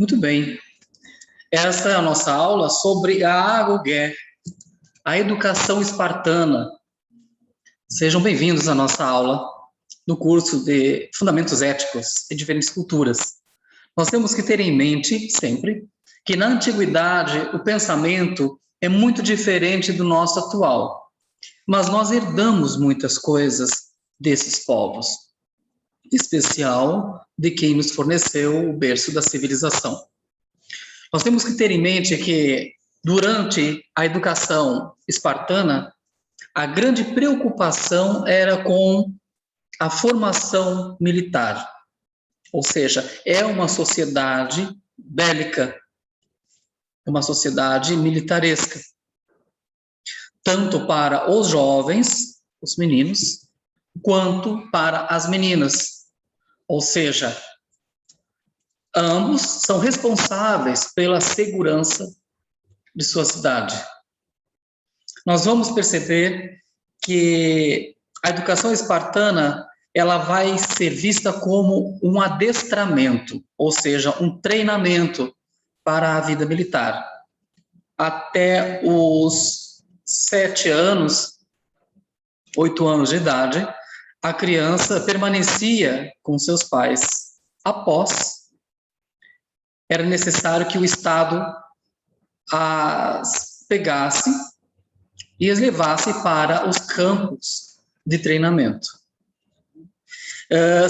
Muito bem. Essa é a nossa aula sobre a Agogé, a educação espartana. Sejam bem-vindos à nossa aula no curso de Fundamentos Éticos em Diferentes Culturas. Nós temos que ter em mente, sempre, que na antiguidade o pensamento é muito diferente do nosso atual, mas nós herdamos muitas coisas desses povos, em especial de quem nos forneceu o berço da civilização. Nós temos que ter em mente que, durante a educação espartana, a grande preocupação era com a formação militar, ou seja, é uma sociedade bélica, uma sociedade militaresca, tanto para os jovens, os meninos, quanto para as meninas, ou seja, ambos são responsáveis pela segurança de sua cidade. Nós vamos perceber que a educação espartana ela vai ser vista como um adestramento, ou seja, um treinamento para a vida militar. Até os 7 anos, 8 anos de idade, a criança permanecia com seus pais. Após, era necessário que o Estado as pegasse e as levasse para os campos de treinamento.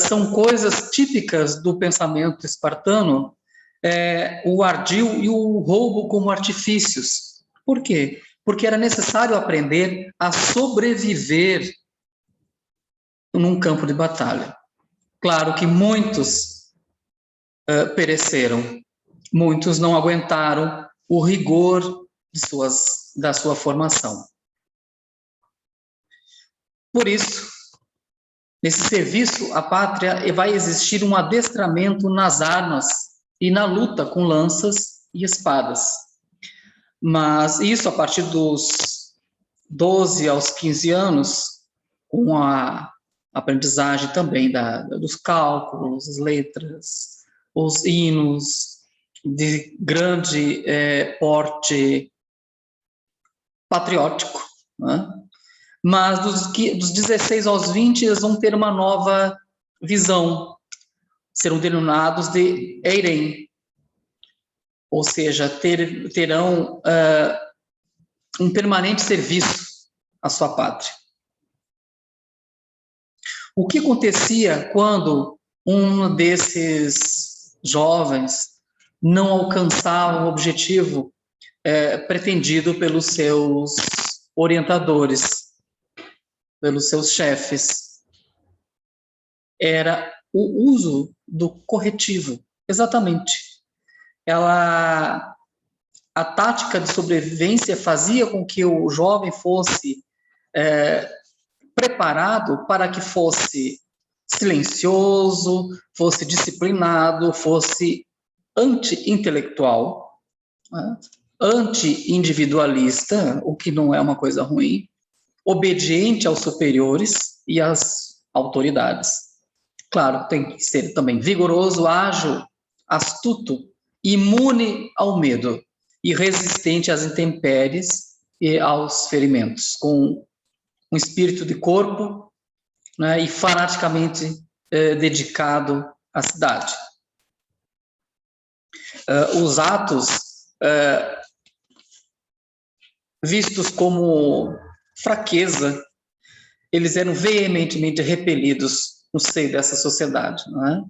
São coisas típicas do pensamento espartano, o ardil e o roubo como artifícios. Por quê? Porque era necessário aprender a sobreviver num campo de batalha. Claro que muitos pereceram, muitos não aguentaram o rigor da sua formação. Por isso, nesse serviço à pátria vai existir um adestramento nas armas e na luta com lanças e espadas. Mas isso a partir dos 12 aos 15 anos, com a aprendizagem também dos cálculos, as letras, os hinos de grande porte patriótico, né? Mas dos 16 aos 20, eles vão ter uma nova visão, serão denominados de eirem, ou seja, terão um permanente serviço à sua pátria. O que acontecia quando um desses jovens não alcançava o objetivo pretendido pelos seus orientadores, pelos seus chefes? Era o uso do corretivo, exatamente. A tática de sobrevivência fazia com que o jovem fosse preparado para que fosse silencioso, fosse disciplinado, fosse anti-intelectual, né? Anti-individualista, o que não é uma coisa ruim, obediente aos superiores e às autoridades. Claro, tem que ser também vigoroso, ágil, astuto, imune ao medo e resistente às intempéries e aos ferimentos, com um espírito de corpo, né, e fanaticamente dedicado à cidade. Os atos vistos como fraqueza, eles eram veementemente repelidos no seio dessa sociedade, não é?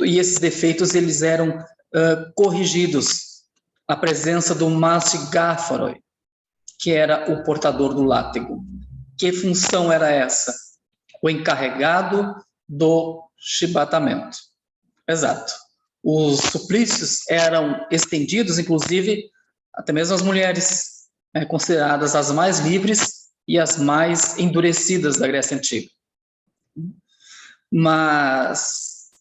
E esses defeitos eles eram corrigidos na presença do Masigáfaroi, que era o portador do látego. Que função era essa? O encarregado do chibatamento. Exato. Os suplícios eram estendidos, inclusive, até mesmo às mulheres, consideradas as mais livres e as mais endurecidas da Grécia Antiga. Mas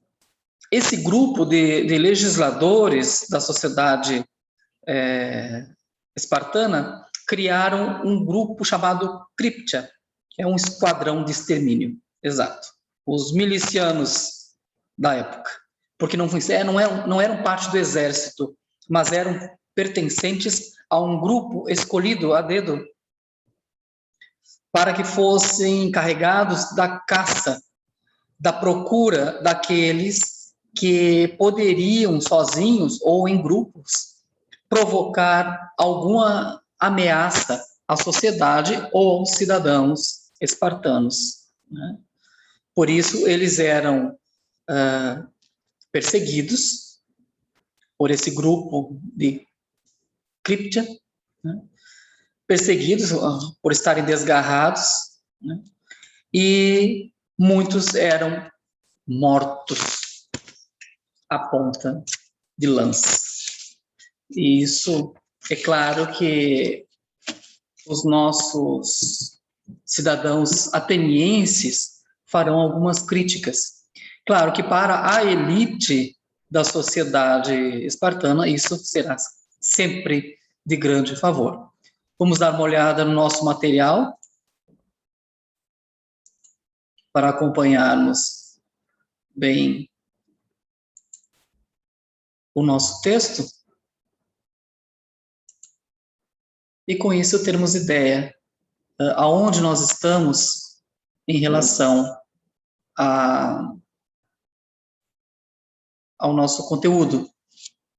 esse grupo de legisladores da sociedade espartana criaram um grupo chamado Cryptia, que é um esquadrão de extermínio, exato. Os milicianos da época. porque não eram parte do exército, mas eram pertencentes a um grupo escolhido a dedo para que fossem encarregados da caça, da procura daqueles que poderiam, sozinhos ou em grupos, provocar alguma ameaça à sociedade ou aos cidadãos espartanos, né? Por isso, eles eram perseguidos por esse grupo de Críptia, né? Perseguidos por estarem desgarrados, né? E muitos eram mortos à ponta de lança. E isso, é claro que os nossos cidadãos atenienses farão algumas críticas. Claro que para a elite da sociedade espartana, isso será sempre de grande favor. Vamos dar uma olhada no nosso material para acompanharmos bem o nosso texto. E com isso termos ideia aonde nós estamos em relação ao nosso conteúdo.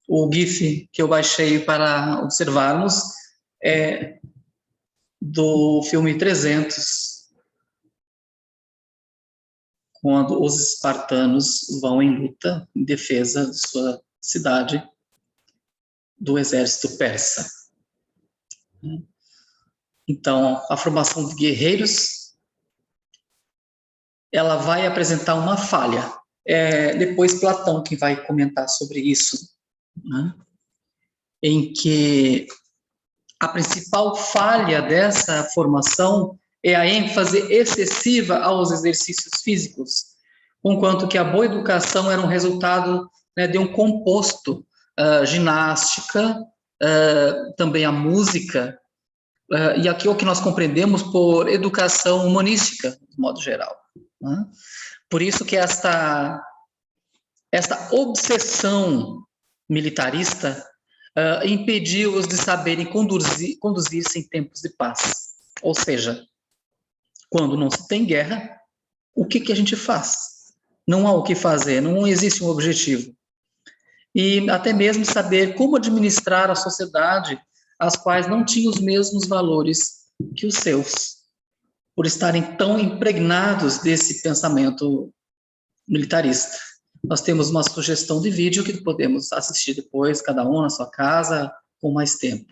O GIF que eu baixei para observarmos é do filme 300, quando os espartanos vão em luta em defesa de sua cidade do exército persa. Então, a formação de guerreiros, ela vai apresentar uma falha. Depois Platão que vai comentar sobre isso, né? Em que a principal falha dessa formação é a ênfase excessiva aos exercícios físicos, enquanto que a boa educação era um resultado, né, de um composto, ginástica, também a música, e aqui é o que nós compreendemos por educação humanística, de modo geral, né? Por isso que esta obsessão militarista impediu-os de saberem conduzir-se em tempos de paz. Ou seja, quando não se tem guerra, o que a gente faz? Não há o que fazer, não existe um objetivo. E até mesmo saber como administrar a sociedade, as quais não tinham os mesmos valores que os seus, por estarem tão impregnados desse pensamento militarista. Nós temos uma sugestão de vídeo que podemos assistir depois, cada um na sua casa, com mais tempo.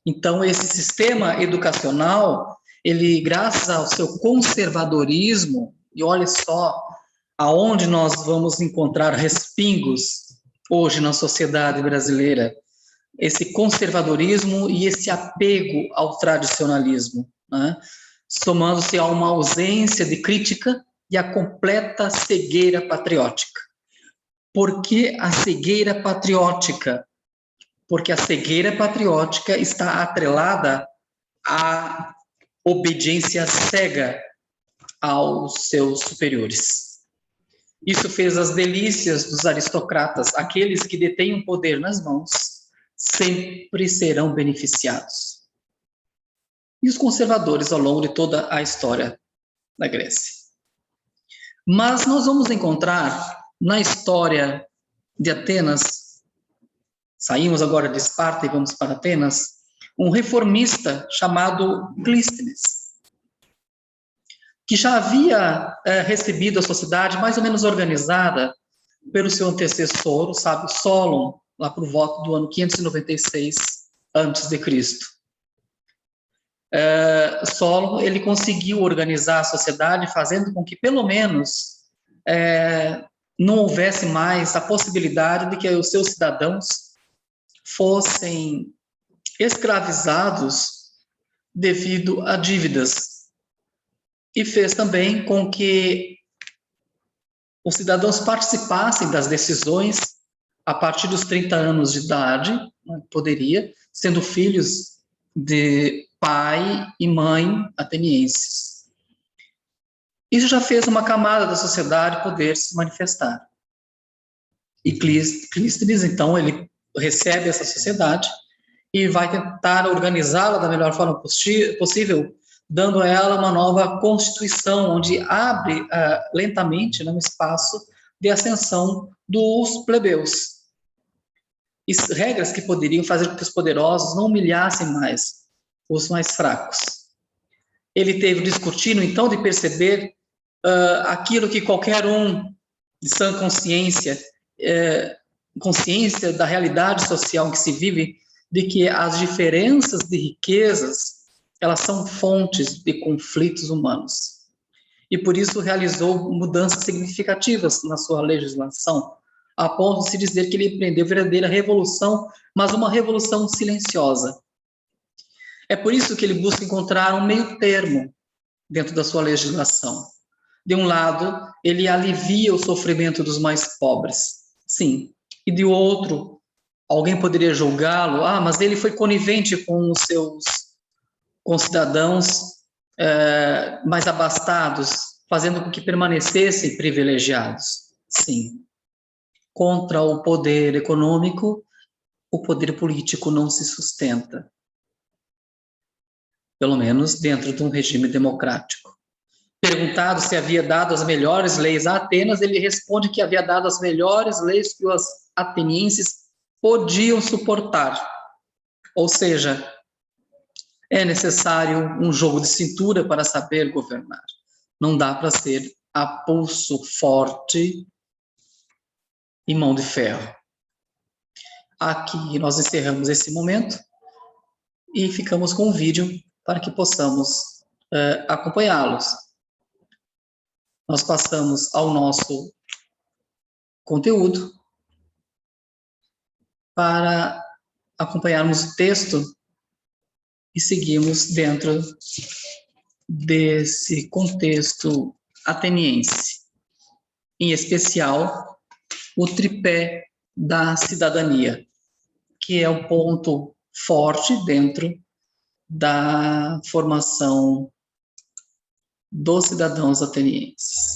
Então, esse sistema educacional, ele, graças ao seu conservadorismo, e olha só aonde nós vamos encontrar respingos hoje na sociedade brasileira, esse conservadorismo e esse apego ao tradicionalismo, né? Somando-se a uma ausência de crítica e a completa cegueira patriótica. Por que a cegueira patriótica? Porque a cegueira patriótica está atrelada à obediência cega aos seus superiores. Isso fez as delícias dos aristocratas, aqueles que detêm o poder nas mãos, sempre serão beneficiados. E os conservadores ao longo de toda a história da Grécia. Mas nós vamos encontrar na história de Atenas, saímos agora de Esparta e vamos para Atenas, um reformista chamado Clístenes, que já havia recebido a sociedade mais ou menos organizada pelo seu antecessor, o sábio Solon, lá por volta do ano 596 a.C. Solon, ele conseguiu organizar a sociedade fazendo com que, pelo menos, não houvesse mais a possibilidade de que os seus cidadãos fossem escravizados devido a dívidas. E fez também com que os cidadãos participassem das decisões a partir dos 30 anos de idade, né, poderia, sendo filhos de pai e mãe atenienses. Isso já fez uma camada da sociedade poder se manifestar. E Clístenes, então, ele recebe essa sociedade e vai tentar organizá-la da melhor forma possível, dando a ela uma nova constituição, onde abre lentamente, né, um espaço de ascensão dos plebeus. E regras que poderiam fazer com que os poderosos não humilhassem mais os mais fracos. Ele teve o descortino, então, de perceber aquilo que qualquer um de sã consciência, consciência da realidade social em que se vive, de que as diferenças de riquezas, elas são fontes de conflitos humanos. E por isso realizou mudanças significativas na sua legislação, a ponto de se dizer que ele empreendeu verdadeira revolução, mas uma revolução silenciosa. É por isso que ele busca encontrar um meio termo dentro da sua legislação. De um lado, ele alivia o sofrimento dos mais pobres, sim. E de outro, alguém poderia julgá-lo, mas ele foi conivente com os seus concidadãos mais abastados, fazendo com que permanecessem privilegiados, sim. Contra o poder econômico, o poder político não se sustenta. Pelo menos dentro de um regime democrático. Perguntado se havia dado as melhores leis a Atenas, ele responde que havia dado as melhores leis que os atenienses podiam suportar. Ou seja, é necessário um jogo de cintura para saber governar. Não dá para ser a pulso forte e mão de ferro. Aqui nós encerramos esse momento e ficamos com um vídeo para que possamos acompanhá-los. Nós passamos ao nosso conteúdo para acompanharmos o texto e seguimos dentro desse contexto ateniense, em especial o tripé da cidadania, que é o ponto forte dentro da formação dos cidadãos atenienses.